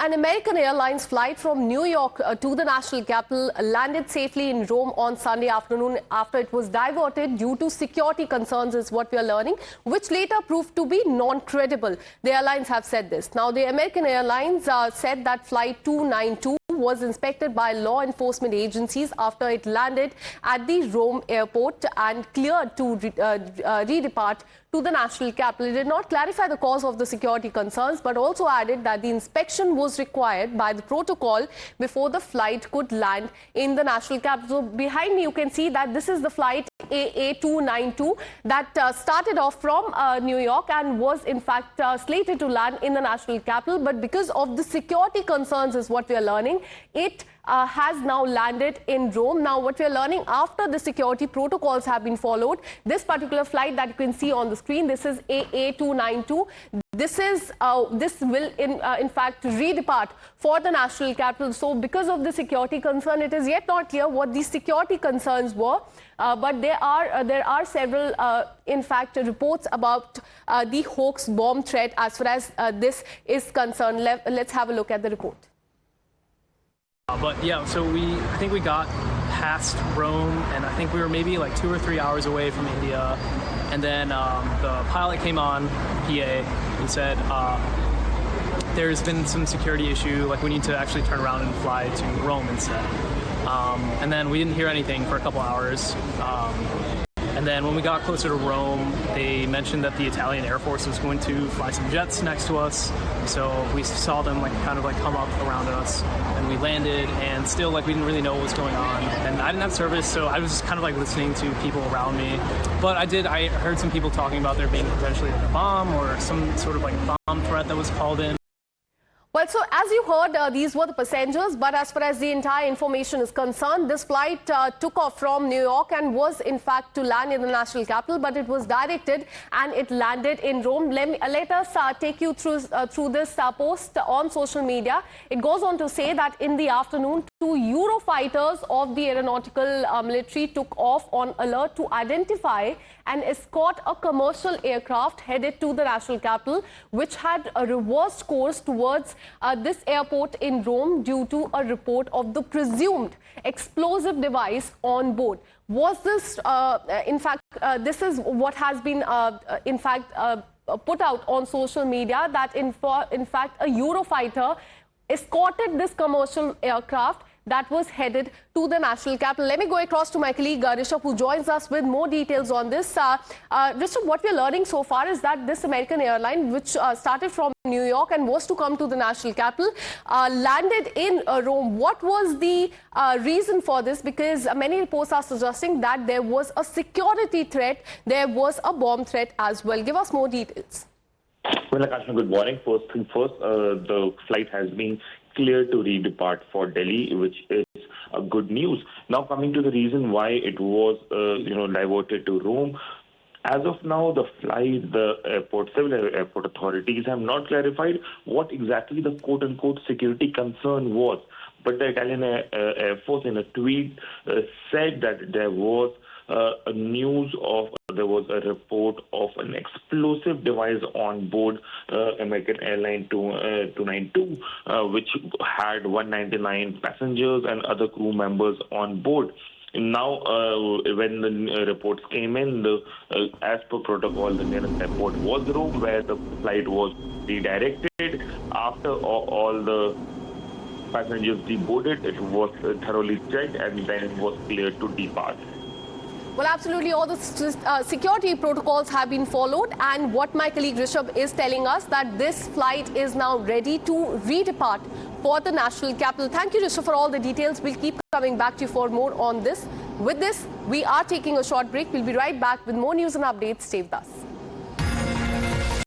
An American Airlines flight from New York to the national capital landed safely in Rome on Sunday afternoon after it was diverted due to security concerns, is what we are learning, which later proved to be non-credible. The airlines have said this. Now, the American Airlines said that flight 292 was inspected by law enforcement agencies after it landed at the Rome airport and cleared to redepart to the national capital. It did not clarify the cause of the security concerns, but also added that the inspection was required by the protocol before the flight could land in the national capital. So behind me, you can see that this is the flight AA292 that started off from New York and was in fact slated to land in the national capital. But because of the security concerns, is what we are learning, it has now landed in Rome. Now, what we are learning, after the security protocols have been followed, this particular flight that you can see on the screen, this is AA292. This will in fact redepart for the national capital. So because of the security concern, it is yet not clear what these security concerns were. But there are several, in fact, reports about the hoax bomb threat as far as this is concerned. Let's have a look at the report. But yeah, so I think we got past Rome, and I think we were maybe like 2 or 3 hours away from India. And then the pilot came on, PA, and said, there's been some security issue, like we need to actually turn around and fly to Rome instead. And then we didn't hear anything for a couple hours. And then when we got closer to Rome, they mentioned that the Italian Air Force was going to fly some jets next to us. So we saw them kind of come up around us, and we landed, and still we didn't really know what was going on. And I didn't have service, so I was just kind of listening to people around me. But I heard some people talking about there being potentially a bomb or some sort of bomb threat that was called in. Well, so as you heard, these were the passengers, but as far as the entire information is concerned, this flight took off from New York and was in fact to land in the national capital, but it was directed and it landed in Rome. Let us take you through this post on social media. It goes on to say that in the afternoon, 2 Eurofighters of the aeronautical military took off on alert to identify and escort a commercial aircraft headed to the national capital, which had a reversed course towards this airport in Rome due to a report of the presumed explosive device on board. Was this, in fact, this is what has been, put out on social media, that in fact a Eurofighter escorted this commercial aircraft that was headed to the national capital. Let me go across to my colleague Rishabh, who joins us with more details on this. Rishabh, what we're learning so far is that this American airline, which started from New York and was to come to the national capital, landed in Rome. What was the reason for this? Because many reports are suggesting that there was a security threat, there was a bomb threat as well. Give us more details. Well, Akashna, good morning. First thing first, the flight has been cleared to redepart for Delhi, which is good news. Now, coming to the reason why it was, diverted to Rome. As of now, the flight, the airport, civil airport authorities have not clarified what exactly the quote-unquote security concern was. But the Italian Air Force, in a tweet, said that there was there was a report of an explosive device on board American Airlines 292, which had 199 passengers and other crew members on board. Now, when the reports came in, as per protocol, the nearest airport was Rome, where the flight was redirected. After all the passengers deboarded, it was thoroughly checked and then was cleared to depart. Well, absolutely, all the security protocols have been followed, and what my colleague Rishabh is telling us, that this flight is now ready to redepart for the national capital. Thank you, Rishabh, for all the details. We'll keep coming back to you for more on this. With this, we are taking a short break. We'll be right back with more news and updates. Stay with us.